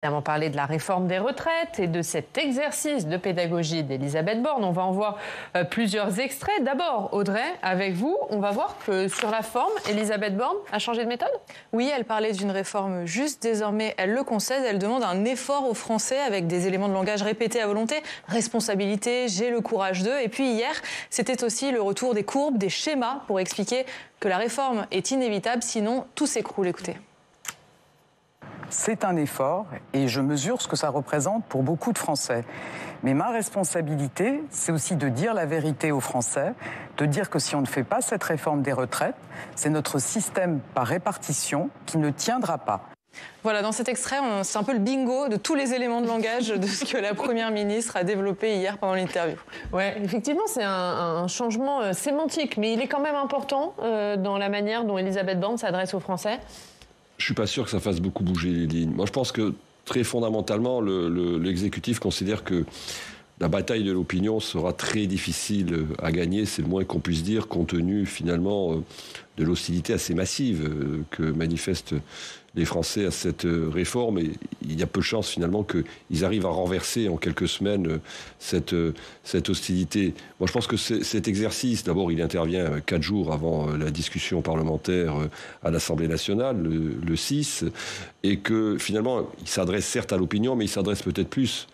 Évidemment parler de la réforme des retraites et de cet exercice de pédagogie d'Elisabeth Borne. On va en voir plusieurs extraits. D'abord, Audrey, avec vous, on va voir que sur la forme, Elisabeth Borne a changé de méthode. Oui, elle parlait d'une réforme juste. Désormais, elle le concède. Elle demande un effort aux Français avec des éléments de langage répétés à volonté. Responsabilité, j'ai le courage d'eux. Et puis hier, c'était aussi le retour des courbes, des schémas pour expliquer que la réforme est inévitable, sinon tout s'écroule. Écoutez. C'est un effort et je mesure ce que ça représente pour beaucoup de Français. Mais ma responsabilité, c'est aussi de dire la vérité aux Français, de dire que si on ne fait pas cette réforme des retraites, c'est notre système par répartition qui ne tiendra pas. Voilà, dans cet extrait, c'est un peu le bingo de tous les éléments de langage de ce que la Première ministre a développé hier pendant l'interview. Oui, effectivement, c'est un changement sémantique, mais il est quand même important dans la manière dont Elisabeth Borne s'adresse aux Français. Je ne suis pas sûr que ça fasse beaucoup bouger les lignes. Moi, je pense que très fondamentalement, l'exécutif considère que la bataille de l'opinion sera très difficile à gagner, c'est le moins qu'on puisse dire, compte tenu finalement de l'hostilité assez massive que manifestent les Français à cette réforme. Et il y a peu de chances finalement qu'ils arrivent à renverser en quelques semaines cette hostilité. Moi, je pense que cet exercice, d'abord, il intervient 4 jours avant la discussion parlementaire à l'Assemblée nationale, le 6, et que finalement, il s'adresse certes à l'opinion, mais il s'adresse peut-être plus,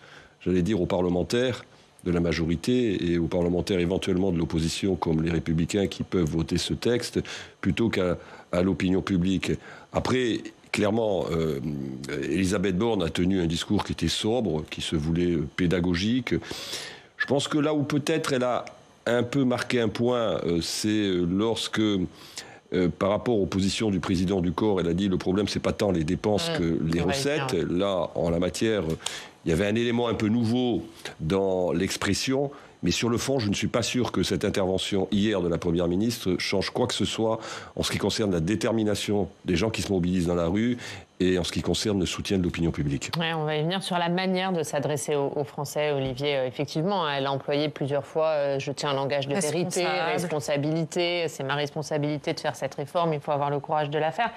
j'allais dire, aux parlementaires de la majorité et aux parlementaires éventuellement de l'opposition, comme les Républicains qui peuvent voter ce texte, plutôt qu'à l'opinion publique. Après, clairement, Elisabeth Borne a tenu un discours qui était sobre, qui se voulait pédagogique. Je pense que là où peut-être elle a un peu marqué un point, c'est lorsque, par rapport aux positions du président du corps, elle a dit le problème, c'est pas tant les dépenses que les recettes. Là, en la matière, il y avait un élément un peu nouveau dans l'expression. Mais sur le fond, je ne suis pas sûr que cette intervention hier de la Première ministre change quoi que ce soit en ce qui concerne la détermination des gens qui se mobilisent dans la rue et en ce qui concerne le soutien de l'opinion publique. Ouais, on va y venir sur la manière de s'adresser aux Français. Olivier, effectivement, elle a employé plusieurs fois je tiens un langage de vérité, responsabilité, c'est ma responsabilité de faire cette réforme, il faut avoir le courage de la faire.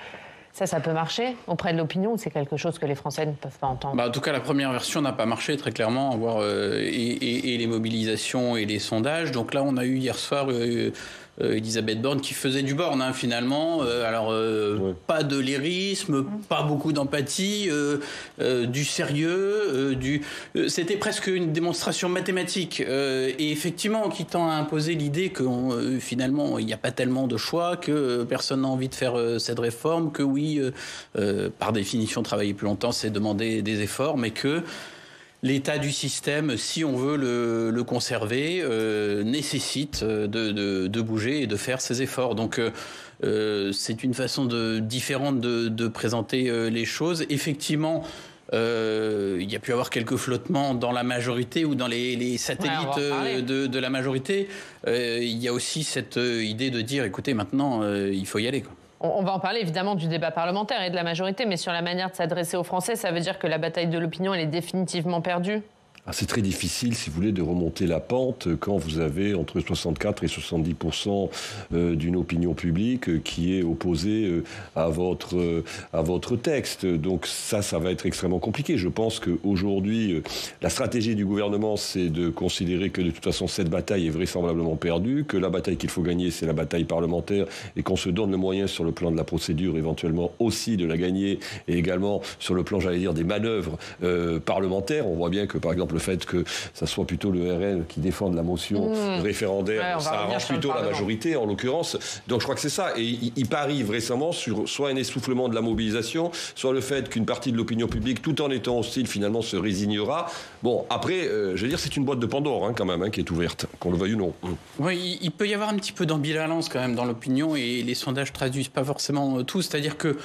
Ça peut marcher auprès de l'opinion ou c'est quelque chose que les Français ne peuvent pas entendre? En tout cas, la première version n'a pas marché, très clairement, voir et les mobilisations et les sondages. Donc là, on a eu hier soir Elisabeth Borne qui faisait du Borne, finalement. Pas de lyrisme, pas beaucoup d'empathie, du sérieux. C'était presque une démonstration mathématique. Et effectivement, qui tend à imposer l'idée que finalement, il n'y a pas tellement de choix, que personne n'a envie de faire cette réforme, que oui, par définition, travailler plus longtemps, c'est demander des efforts, mais que l'état du système, si on veut le conserver, nécessite de bouger et de faire ses efforts. Donc c'est une façon différente de présenter les choses. Effectivement, il y a pu y avoir quelques flottements dans la majorité ou dans les satellites de la majorité. Il y a aussi cette idée de dire, écoutez, maintenant, il faut y aller, quoi. On va en parler évidemment du débat parlementaire et de la majorité, mais sur la manière de s'adresser aux Français, ça veut dire que la bataille de l'opinion, elle est définitivement perdue? C'est très difficile, si vous voulez, de remonter la pente quand vous avez entre 64 et 70% d'une opinion publique qui est opposée à votre texte. Donc ça va être extrêmement compliqué. Je pense qu'aujourd'hui, la stratégie du gouvernement, c'est de considérer que de toute façon, cette bataille est vraisemblablement perdue, que la bataille qu'il faut gagner, c'est la bataille parlementaire et qu'on se donne le moyen sur le plan de la procédure, éventuellement aussi de la gagner et également sur le plan, j'allais dire, des manœuvres parlementaires. On voit bien que, par exemple, le fait que ça soit plutôt le RN qui défende la motion référendaire, ça arrange plutôt la majorité en l'occurrence. Donc je crois que c'est ça. Et il parie récemment sur soit un essoufflement de la mobilisation, soit le fait qu'une partie de l'opinion publique, tout en étant hostile, finalement se résignera. Bon, après, je veux dire, c'est une boîte de Pandore quand même, qui est ouverte, qu'on le veuille ou non. Oui, il peut y avoir un petit peu d'ambivalence quand même dans l'opinion et les sondages traduisent pas forcément tout. C'est-à-dire que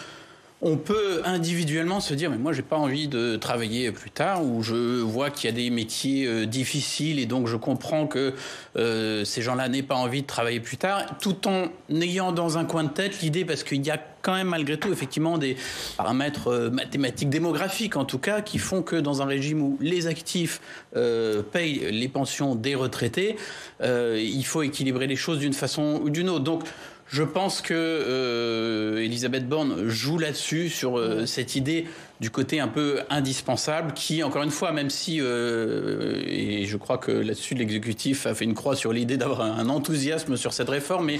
on peut individuellement se dire mais moi j'ai pas envie de travailler plus tard, ou je vois qu'il y a des métiers difficiles et donc je comprends que ces gens-là n'aient pas envie de travailler plus tard, tout en ayant dans un coin de tête l'idée, parce qu'il y a quand même malgré tout effectivement des paramètres mathématiques, démographiques en tout cas, qui font que dans un régime où les actifs payent les pensions des retraités, il faut équilibrer les choses d'une façon ou d'une autre. Donc Je pense que Elisabeth Borne joue là-dessus, sur cette idée du côté un peu indispensable, qui, encore une fois, même si, et je crois que là-dessus l'exécutif a fait une croix sur l'idée d'avoir un enthousiasme sur cette réforme, mais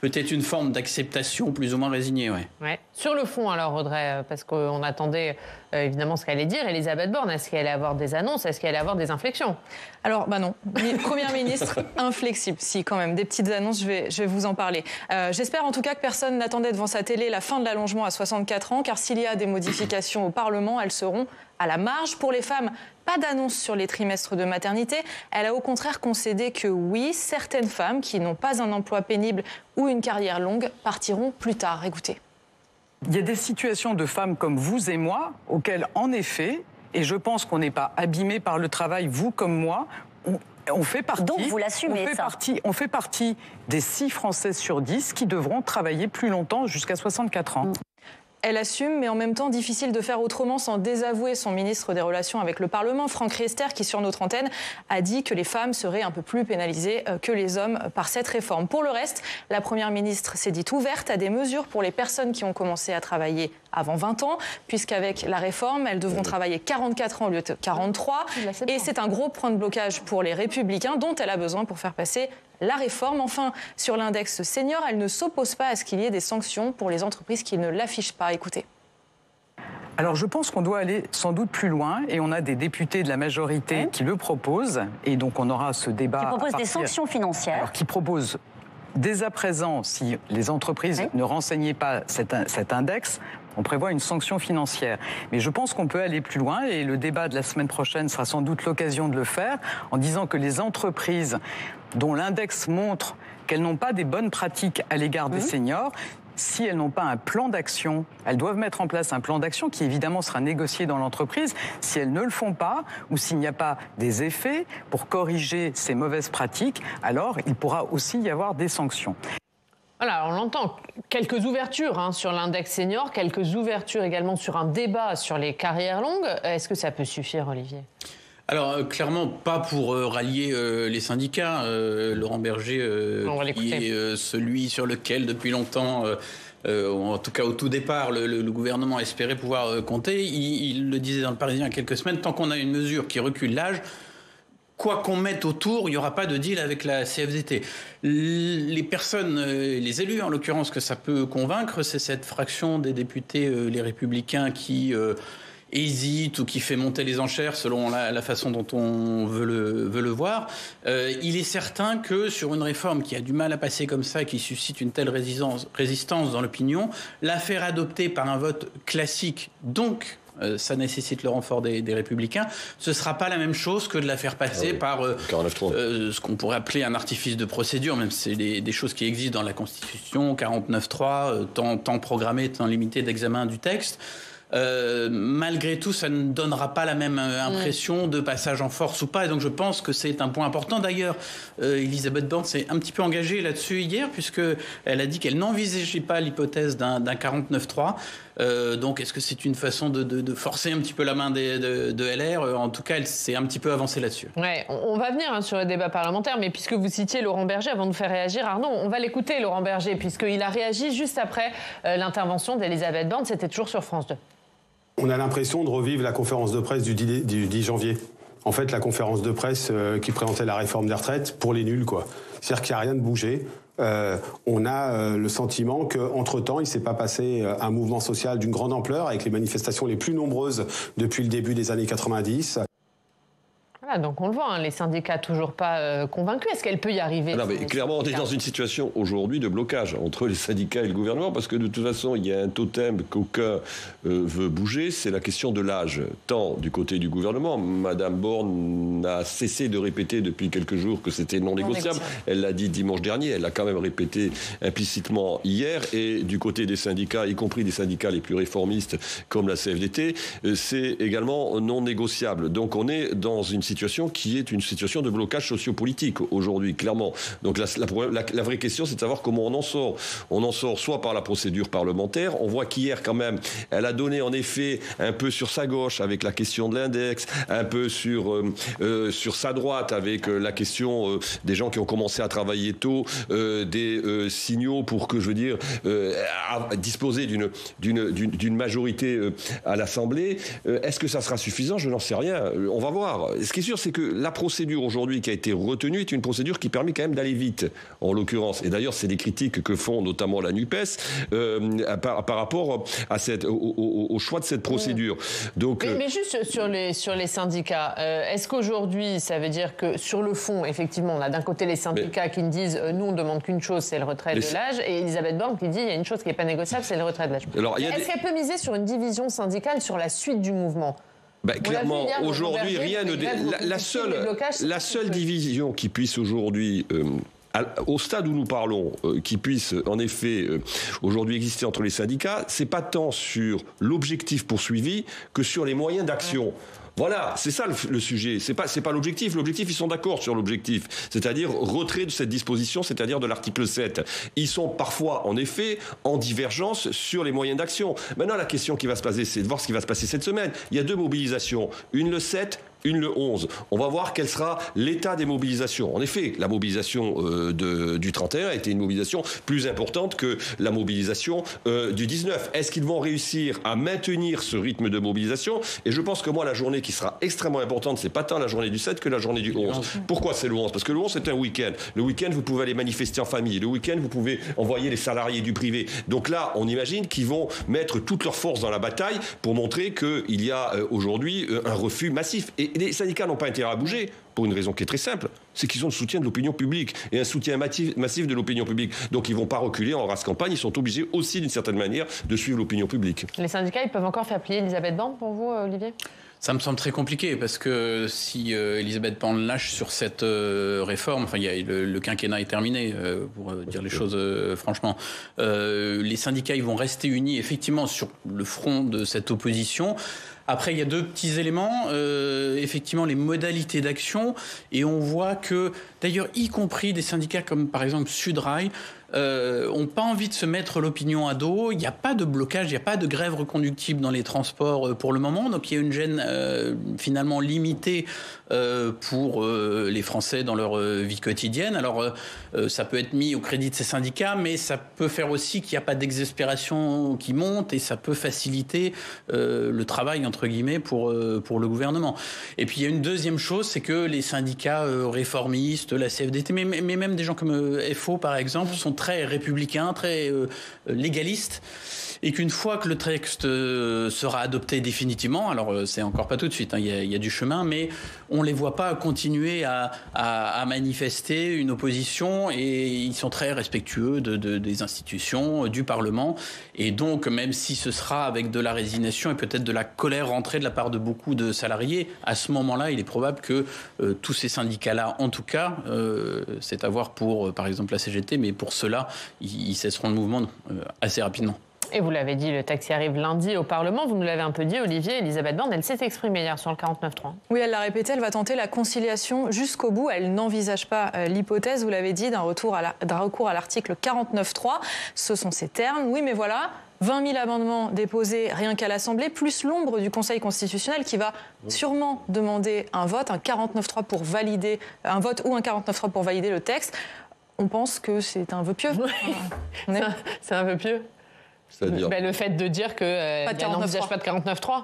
peut-être une forme d'acceptation plus ou moins résignée, ouais. Sur le fond, alors, Audrey, parce qu'on attendait évidemment ce qu'elle allait dire, Elisabeth Borne, est-ce qu'elle allait avoir des annonces, est-ce qu'elle allait avoir des inflexions? Alors, non. Première ministre inflexible. Si, quand même, des petites annonces, je vais vous en parler. J'espère en tout cas que personne n'attendait devant sa télé la fin de l'allongement à 64 ans, car s'il y a des modifications au Parlement, elles seront à la marge. Pour les femmes, pas d'annonce sur les trimestres de maternité. Elle a au contraire concédé que oui, certaines femmes qui n'ont pas un emploi pénible ou une carrière longue partiront plus tard. Écoutez. Il y a des situations de femmes comme vous et moi auxquelles, en effet, et je pense qu'on n'est pas abîmés par le travail, vous comme moi, on fait partie. Donc vous l'assumez, on fait partie des 6 Françaises sur 10 qui devront travailler plus longtemps, jusqu'à 64 ans. Elle assume, mais en même temps, difficile de faire autrement sans désavouer son ministre des Relations avec le Parlement, Franck Riester, qui, sur notre antenne, a dit que les femmes seraient un peu plus pénalisées que les hommes par cette réforme. Pour le reste, la Première ministre s'est dite ouverte à des mesures pour les personnes qui ont commencé à travailler avant 20 ans, puisqu'avec la réforme, elles devront travailler 44 ans au lieu de 43. Et c'est un gros point de blocage pour les Républicains, dont elle a besoin pour faire passer la réforme. Enfin, sur l'index senior, elle ne s'oppose pas à ce qu'il y ait des sanctions pour les entreprises qui ne l'affichent pas. Écoutez. Alors je pense qu'on doit aller sans doute plus loin et on a des députés de la majorité qui le proposent et donc on aura ce débat. Qui proposent des sanctions financières. Alors qui proposent dès à présent, si les entreprises ne renseignaient pas cet index, on prévoit une sanction financière. Mais je pense qu'on peut aller plus loin et le débat de la semaine prochaine sera sans doute l'occasion de le faire en disant que les entreprises dont l'index montre qu'elles n'ont pas des bonnes pratiques à l'égard des seniors, si elles n'ont pas un plan d'action, elles doivent mettre en place un plan d'action qui évidemment sera négocié dans l'entreprise. Si elles ne le font pas ou s'il n'y a pas des effets pour corriger ces mauvaises pratiques, alors il pourra aussi y avoir des sanctions. Voilà, on l'entend. Quelques ouvertures sur l'index senior, quelques ouvertures également sur un débat sur les carrières longues. Est-ce que ça peut suffire, Olivier ? Alors, clairement, pas pour rallier les syndicats. Laurent Berger, qui est celui sur lequel, depuis longtemps, en tout cas au tout départ, le gouvernement espérait pouvoir compter. Il le disait dans Le Parisien il y a quelques semaines, tant qu'on a une mesure qui recule l'âge, quoi qu'on mette autour, il n'y aura pas de deal avec la CFDT. Les personnes, les élus en l'occurrence, que ça peut convaincre, c'est cette fraction des députés, les Républicains, qui hésite ou qui fait monter les enchères selon la façon dont on veut le voir. Il est certain que sur une réforme qui a du mal à passer comme ça, qui suscite une telle résistance dans l'opinion, la faire adopter par un vote classique, donc ça nécessite le renfort des Républicains, ce ne sera pas la même chose que de la faire passer par ce qu'on pourrait appeler un artifice de procédure, même si c'est des choses qui existent dans la Constitution, 49.3, temps programmé, temps limité d'examen du texte. Malgré tout, ça ne donnera pas la même impression de passage en force ou pas. Et donc, je pense que c'est un point important. D'ailleurs, Elisabeth Borne s'est un petit peu engagée là-dessus hier, puisqu'elle a dit qu'elle n'envisageait pas l'hypothèse d'un 49.3. Donc, est-ce que c'est une façon de forcer un petit peu la main de LR ? En tout cas, elle s'est un petit peu avancée là-dessus. Ouais, on va venir sur le débat parlementaire, mais puisque vous citiez Laurent Berger, avant de faire réagir Arnaud, on va l'écouter, Laurent Berger, puisqu'il a réagi juste après l'intervention d'Elisabeth Borne. C'était toujours sur France 2. On a l'impression de revivre la conférence de presse du 10 janvier. En fait, la conférence de presse qui présentait la réforme des retraites pour les nuls, quoi. C'est-à-dire qu'il n'y a rien de bougé. On a le sentiment qu'entre-temps, il ne s'est pas passé un mouvement social d'une grande ampleur, avec les manifestations les plus nombreuses depuis le début des années 90. Voilà, donc on le voit, les syndicats toujours pas convaincus. Est-ce qu'elle peut y arriver ? Non, mais clairement, on est dans une situation aujourd'hui de blocage entre les syndicats et le gouvernement, parce que de toute façon, il y a un totem qu'aucun veut bouger, c'est la question de l'âge. Tant du côté du gouvernement, Madame Borne n'a cessé de répéter depuis quelques jours que c'était non négociable. Elle l'a dit dimanche dernier, elle l'a quand même répété implicitement hier. Et du côté des syndicats, y compris des syndicats les plus réformistes comme la CFDT, c'est également non négociable. Donc on est dans une situation situation qui est une situation de blocage sociopolitique aujourd'hui, clairement. Donc la vraie question, c'est de savoir comment on en sort. On en sort soit par la procédure parlementaire. On voit qu'hier, quand même, elle a donné en effet un peu sur sa gauche avec la question de l'index, un peu sur sa droite avec la question des gens qui ont commencé à travailler tôt, des signaux pour que, je veux dire, disposer d'une majorité à l'Assemblée. Est-ce que ça sera suffisant ? Je n'en sais rien. On va voir. Ce qui est sûr, c'est que la procédure aujourd'hui qui a été retenue est une procédure qui permet quand même d'aller vite, en l'occurrence. Et d'ailleurs, c'est des critiques que font notamment la NUPES par rapport à au choix de cette procédure. Donc, mais juste sur les syndicats, est-ce qu'aujourd'hui, ça veut dire que sur le fond, effectivement, on a d'un côté les syndicats qui nous disent nous, on ne demande qu'une chose, c'est le retrait de l'âge, et Elisabeth Borne qui dit il y a une chose qui n'est pas négociable, c'est le retrait de l'âge. Est-ce qu'elle peut miser sur une division syndicale sur la suite du mouvement ? Clairement, aujourd'hui, rien ne... La seule division qui puisse aujourd'hui... au stade où nous parlons, qui puisse en effet aujourd'hui exister entre les syndicats, c'est pas tant sur l'objectif poursuivi que sur les moyens d'action. Voilà, c'est ça le sujet. C'est pas l'objectif. L'objectif, ils sont d'accord sur l'objectif. C'est-à-dire retrait de cette disposition, c'est-à-dire de l'article 7. Ils sont parfois, en effet, en divergence sur les moyens d'action. Maintenant, la question qui va se passer, c'est de voir ce qui va se passer cette semaine. Il y a 2 mobilisations. Une le 7, une le 11. On va voir quel sera l'état des mobilisations. En effet, la mobilisation du 31 a été une mobilisation plus importante que la mobilisation du 19. Est-ce qu'ils vont réussir à maintenir ce rythme de mobilisation ? Et je pense que moi, la journée qui sera extrêmement importante, c'est pas tant la journée du 7 que la journée du 11. Pourquoi c'est le 11 ? Parce que le 11, c'est un week-end. Le week-end, vous pouvez aller manifester en famille. Le week-end, vous pouvez envoyer les salariés du privé. Donc là, on imagine qu'ils vont mettre toutes leurs forces dans la bataille pour montrer qu'il y a aujourd'hui un refus massif. Et les syndicats n'ont pas intérêt à bouger pour une raison qui est très simple, c'est qu'ils ont le soutien de l'opinion publique et un soutien massif de l'opinion publique. Donc ils ne vont pas reculer en race campagne, ils sont obligés aussi d'une certaine manière de suivre l'opinion publique. Les syndicats, ils peuvent encore faire plier Elisabeth Borne pour vous, Olivier ? Ça me semble très compliqué parce que si Elisabeth Borne lâche sur cette réforme, enfin le quinquennat est terminé pour dire les choses franchement. Les syndicats ils vont rester unis effectivement sur le front de cette opposition. Après, il y a 2 petits éléments, effectivement les modalités d'action, et on voit que, d'ailleurs, y compris des syndicats comme par exemple Sudrail, n'ont pas envie de se mettre l'opinion à dos. Il n'y a pas de blocage, il n'y a pas de grève reconductible dans les transports pour le moment, donc il y a une gêne finalement limitée pour les Français dans leur vie quotidienne. Alors, ça peut être mis au crédit de ces syndicats, mais ça peut faire aussi qu'il n'y a pas d'exaspération qui monte, et ça peut faciliter le travail, entre guillemets, pour le gouvernement. Et puis, il y a une deuxième chose, c'est que les syndicats réformistes, la CFDT, mais même des gens comme FO, par exemple, sont très républicains, très légalistes, et qu'une fois que le texte sera adopté définitivement, alors c'est encore pas tout de suite, hein, il y a du chemin, mais on les voit pas continuer à manifester une opposition, et ils sont très respectueux des institutions, du Parlement, et donc même si ce sera avec de la résignation et peut-être de la colère rentrée de la part de beaucoup de salariés, à ce moment-là, il est probable que tous ces syndicats-là, en tout cas, c'est à voir pour par exemple la CGT, mais pour ceux-là, ils cesseront le mouvement assez rapidement. Et vous l'avez dit, le texte y arrive lundi au Parlement. Vous nous l'avez un peu dit, Olivier. Elisabeth Borne, elle s'est exprimée hier sur le 49.3. Oui, elle l'a répété, elle va tenter la conciliation jusqu'au bout. Elle n'envisage pas l'hypothèse, vous l'avez dit, d'un recours à l'article 49.3. Ce sont ses termes. Oui, mais voilà, 20 000 amendements déposés rien qu'à l'Assemblée, plus l'ombre du Conseil constitutionnel qui va sûrement demander un vote, un 49.3 pour valider, un vote ou un 49.3 pour valider le texte. On pense que c'est un vœu pieux. C'est un vœu pieux. C'est-à-dire le fait de dire qu'elle n'envisage pas de 49.3.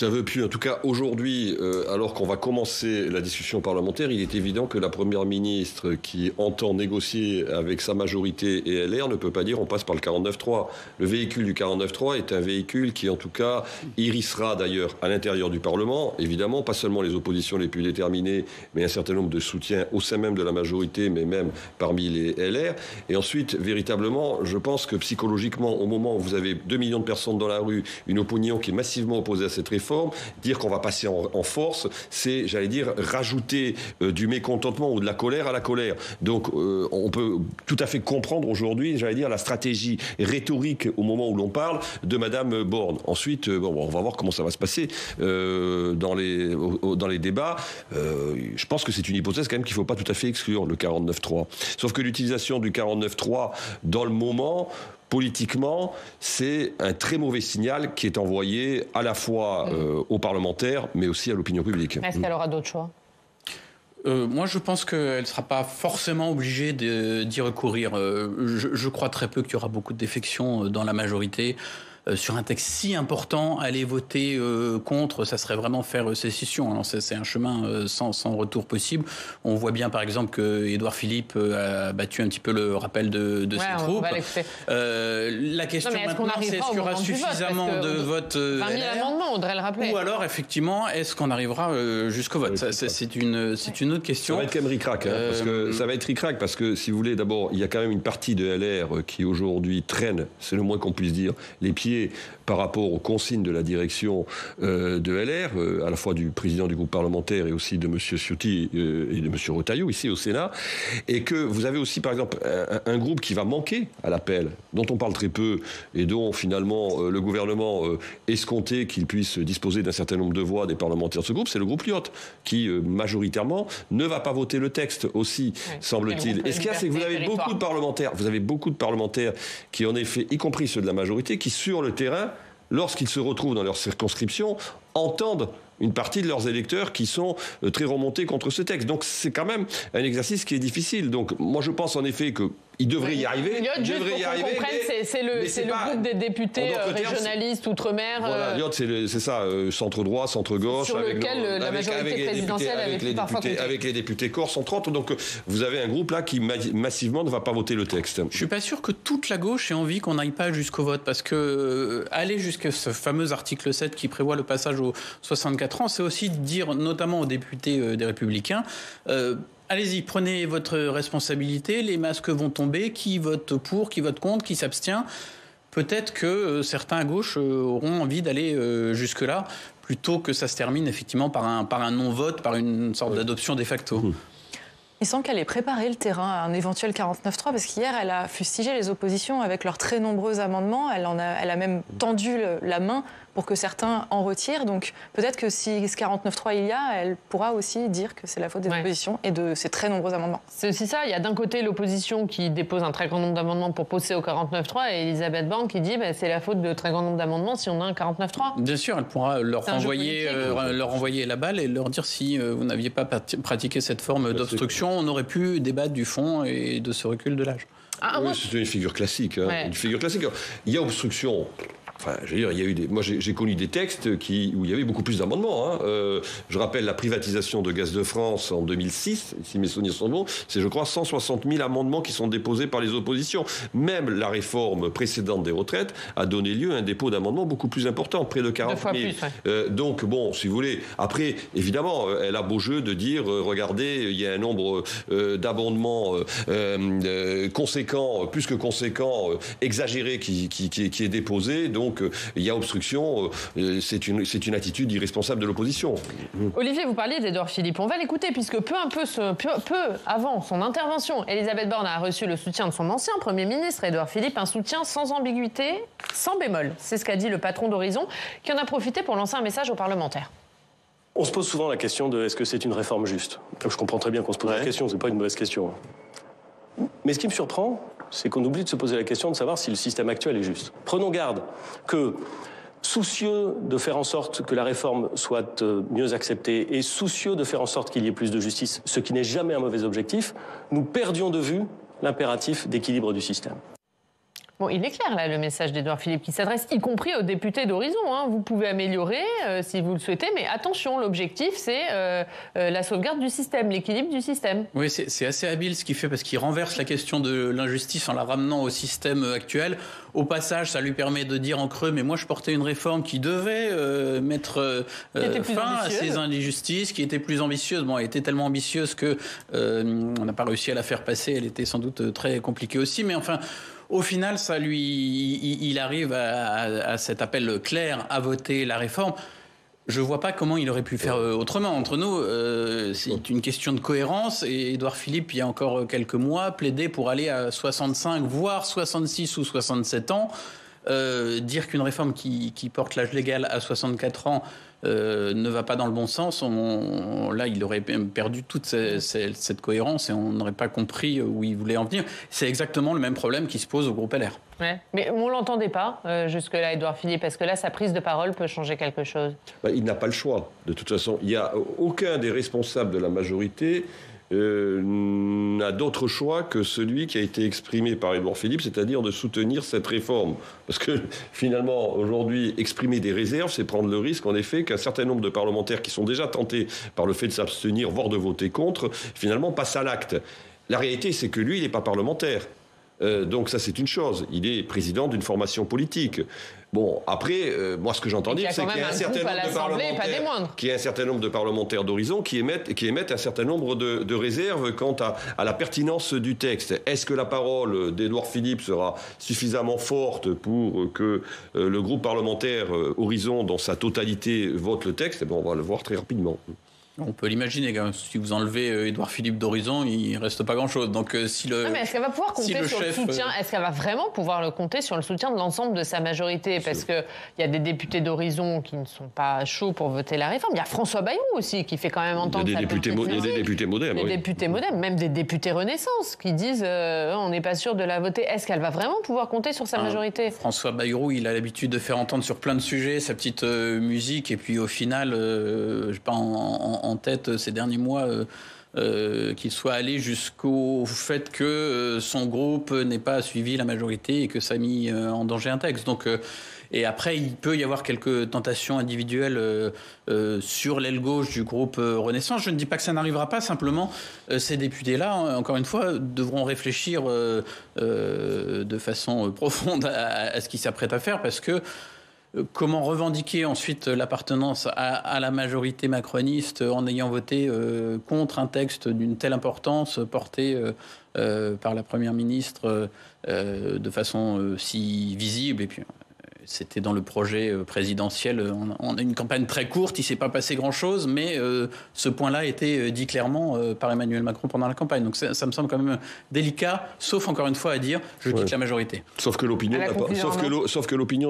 Ça veut plus. En tout cas, aujourd'hui, alors qu'on va commencer la discussion parlementaire, il est évident que la Première ministre qui entend négocier avec sa majorité et LR ne peut pas dire on passe par le 49.3. Le véhicule du 49.3 est un véhicule qui, en tout cas, irrissera d'ailleurs à l'intérieur du Parlement, évidemment, pas seulement les oppositions les plus déterminées, mais un certain nombre de soutiens au sein même de la majorité, mais même parmi les LR. Et ensuite, véritablement, je pense que psychologiquement, au moment où vous avez 2 millions de personnes dans la rue, une opinion qui est massivement opposée à cette réforme, réforme, dire qu'on va passer en force, c'est, j'allais dire, rajouter du mécontentement ou de la colère à la colère. Donc on peut tout à fait comprendre aujourd'hui, j'allais dire, la stratégie rhétorique au moment où l'on parle de Madame Borne. Ensuite, on va voir comment ça va se passer dans les débats. Je pense que c'est une hypothèse quand même qu'il ne faut pas tout à fait exclure, le 49-3. Sauf que l'utilisation du 49-3 dans le moment, politiquement, c'est un très mauvais signal qui est envoyé à la fois aux parlementaires, mais aussi à l'opinion publique. Est-ce qu'elle aura d'autres choix ? Moi, je pense qu'elle ne sera pas forcément obligée d'y recourir. Je crois très peu qu'il y aura beaucoup de défections dans la majorité. Sur un texte si important, aller voter contre, ça serait vraiment faire sécession. Alors c'est un chemin sans retour possible. On voit bien, par exemple, que Édouard Philippe a battu un petit peu le rappel de ses troupes. La question maintenant, c'est est-ce qu'il y aura suffisamment de votes 20 000 amendements, on devrait le rappeler. Ou alors, effectivement, est-ce qu'on arrivera jusqu'au vote ? C'est une autre question. Ça va être quand même ric-rac, parce que ça va être ric-rac, parce que, si vous voulez, d'abord, il y a quand même une partie de LR qui, aujourd'hui, traîne, c'est le moins qu'on puisse dire, les pieds par rapport aux consignes de la direction de LR, à la fois du président du groupe parlementaire et aussi de M. Ciotti et de M. Retailleau, ici au Sénat, et que vous avez aussi, par exemple, un groupe qui va manquer à l'appel, dont on parle très peu, et dont, finalement, le gouvernement escomptait qu'il puisse disposer d'un certain nombre de voix des parlementaires de ce groupe, c'est le groupe Lyotte, qui, majoritairement, ne va pas voter le texte aussi, semble-t-il. Et ce qu'il y a, c'est que vous avez beaucoup de parlementaires qui, en effet, y compris ceux de la majorité, qui, sur le terrain, lorsqu'ils se retrouvent dans leur circonscription, entendent une partie de leurs électeurs qui sont très remontés contre ce texte. Donc c'est quand même un exercice qui est difficile. Donc moi je pense en effet qu'il devrait y arriver. C'est le groupe des députés régionalistes outre-mer. Voilà, Lyotte, c'est ça, centre-droit, centre-gauche. Sur lequel la majorité présidentielle avait pu parfois compter. Avec les députés corses, entre autres. Donc vous avez un groupe là qui massivement ne va pas voter le texte. Je ne suis pas sûr que toute la gauche ait envie qu'on n'aille pas jusqu'au vote. Parce que aller jusqu'à ce fameux article 7 qui prévoit le passage aux 64 ans, c'est aussi dire, notamment aux députés des Républicains, allez-y, prenez votre responsabilité, les masques vont tomber, qui vote pour, qui vote contre, qui s'abstient. Peut-être que certains à gauche auront envie d'aller jusque-là, plutôt que ça se termine effectivement par un non-vote, par une sorte d'adoption de facto. Il semble qu'elle ait préparé le terrain à un éventuel 49-3, parce qu'hier, elle a fustigé les oppositions avec leurs très nombreux amendements. Elle a même tendu la main pour que certains en retirent. Donc peut-être que si ce 49-3 il y a, elle pourra aussi dire que c'est la faute des oppositions et de ces très nombreux amendements. C'est aussi ça. Il y a d'un côté l'opposition qui dépose un très grand nombre d'amendements pour pousser au 49-3 et Elisabeth Borne qui dit c'est la faute de très grand nombre d'amendements si on a un 49-3. Bien sûr, elle pourra leur envoyer la balle et leur dire si vous n'aviez pas pratiqué cette forme d'obstruction, on aurait pu débattre du fond et de ce recul de l'âge. C'est une figure classique. Une figure classique. Il y a obstruction. Enfin, je veux dire, il y a eu moi, j'ai connu des textes où il y avait beaucoup plus d'amendements. Je rappelle la privatisation de Gaz de France en 2006, si mes souvenirs sont bons, c'est, je crois, 160 000 amendements qui sont déposés par les oppositions. Même la réforme précédente des retraites a donné lieu à un dépôt d'amendements beaucoup plus important, près de 40 000. 2 fois plus, donc, bon, si vous voulez, après, évidemment, elle a beau jeu de dire, regardez, il y a un nombre d'amendements conséquents, plus que conséquents, exagérés, qui est déposé. Donc, il y a obstruction, c'est une attitude irresponsable de l'opposition. Olivier, vous parliez d'Édouard Philippe. On va l'écouter puisque peu avant son intervention, Elisabeth Borne a reçu le soutien de son ancien Premier ministre, Édouard Philippe, un soutien sans ambiguïté, sans bémol. C'est ce qu'a dit le patron d'Horizon, qui en a profité pour lancer un message aux parlementaires. On se pose souvent la question de est-ce que c'est une réforme juste ? Je comprends très bien qu'on se pose la question, c'est pas une mauvaise question. Mais ce qui me surprend, c'est qu'on oublie de se poser la question de savoir si le système actuel est juste. Prenons garde que, soucieux de faire en sorte que la réforme soit mieux acceptée et soucieux de faire en sorte qu'il y ait plus de justice, ce qui n'est jamais un mauvais objectif, nous perdions de vue l'impératif d'équilibre du système. Bon, il est clair, là, le message d'Édouard Philippe, qui s'adresse y compris aux députés d'Horizon. Vous pouvez améliorer si vous le souhaitez, mais attention, l'objectif, c'est la sauvegarde du système, l'équilibre du système. Oui, c'est assez habile ce qu'il fait, parce qu'il renverse la question de l'injustice en la ramenant au système actuel. Au passage, ça lui permet de dire en creux, mais moi, je portais une réforme qui devait mettre fin à ces injustices, qui était plus ambitieuse. Bon, elle était tellement ambitieuse que on n'a pas réussi à la faire passer. Elle était sans doute très compliquée aussi, mais enfin... Au final, il arrive à cet appel clair à voter la réforme. Je ne vois pas comment il aurait pu faire autrement. Entre nous, c'est une question de cohérence. Et Édouard Philippe, il y a encore quelques mois, plaidait pour aller à 65, voire 66 ou 67 ans. Dire qu'une réforme qui porte l'âge légal à 64 ans ne va pas dans le bon sens, là, il aurait perdu toute cette cohérence et on n'aurait pas compris où il voulait en venir. C'est exactement le même problème qui se pose au groupe LR. Ouais. Mais on ne l'entendait pas jusque-là, Édouard Philippe, parce que là, sa prise de parole peut changer quelque chose. Il n'a pas le choix. De toute façon, il n'y a aucun des responsables de la majorité n'a d'autre choix que celui qui a été exprimé par Édouard Philippe, c'est-à-dire de soutenir cette réforme. Parce que finalement, aujourd'hui, exprimer des réserves, c'est prendre le risque, en effet, qu'un certain nombre de parlementaires qui sont déjà tentés par le fait de s'abstenir, voire de voter contre, finalement passent à l'acte. La réalité, c'est que lui, il n'est pas parlementaire. Donc ça, c'est une chose. Il est président d'une formation politique. Bon, après, moi, ce que j'entends dire, c'est qu'il y a un certain nombre de parlementaires d'Horizon qui émettent un certain nombre de réserves quant à la pertinence du texte. Est-ce que la parole d'Édouard Philippe sera suffisamment forte pour que le groupe parlementaire Horizon, dans sa totalité, vote le texte? On va le voir très rapidement. On peut l'imaginer, si vous enlevez Édouard Philippe d'Horizon, il ne reste pas grand-chose. Donc, si le, mais est-ce qu'elle va pouvoir compter sur le soutien Est-ce qu'elle va vraiment pouvoir compter sur le soutien de l'ensemble de sa majorité? Parce qu'il y a des députés d'Horizon qui ne sont pas chauds pour voter la réforme. Il y a François Bayrou aussi qui fait quand même entendre sa petite musique. Il y a des députés modem. Des députés modem, même des députés Renaissance qui disent on n'est pas sûr de la voter. Est-ce qu'elle va vraiment pouvoir compter sur sa majorité? François Bayrou, il a l'habitude de faire entendre sur plein de sujets sa petite musique. Et puis au final, je n'ai pas en tête ces derniers mois qu'il soit allé jusqu'au fait que son groupe n'ait pas suivi la majorité et que ça a mis en danger un texte. Donc, et après, il peut y avoir quelques tentations individuelles sur l'aile gauche du groupe Renaissance. Je ne dis pas que ça n'arrivera pas, simplement ces députés-là, encore une fois, devront réfléchir de façon profonde à ce qu'ils s'apprêtent à faire, parce que comment revendiquer ensuite l'appartenance à la majorité macroniste en ayant voté contre un texte d'une telle importance porté par la Première ministre de façon si visible? Et puis c'était dans le projet présidentiel. On a une campagne très courte, il ne s'est pas passé grand-chose, mais ce point-là a été dit clairement par Emmanuel Macron pendant la campagne. Donc ça me semble quand même délicat, sauf encore une fois à dire « je quitte la majorité ». Sauf que l'opinion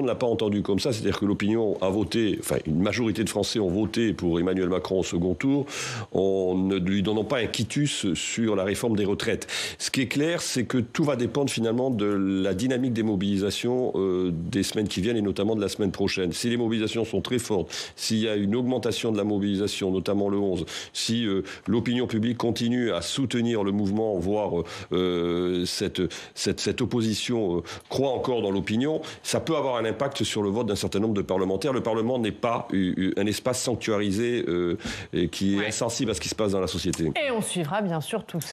ne l'a pas entendu comme ça, c'est-à-dire que l'opinion a voté, enfin une majorité de Français ont voté pour Emmanuel Macron au second tour, en ne lui donnant pas un quitus sur la réforme des retraites. Ce qui est clair, c'est que tout va dépendre finalement de la dynamique des mobilisations des semaines qui viennent, et notamment de la semaine prochaine. Si les mobilisations sont très fortes, s'il y a une augmentation de la mobilisation, notamment le 11, si l'opinion publique continue à soutenir le mouvement, voire cette opposition croit encore dans l'opinion, ça peut avoir un impact sur le vote d'un certain nombre de parlementaires. Le Parlement n'est pas un espace sanctuarisé qui est insensible à ce qui se passe dans la société. Et on suivra bien sûr tout ça.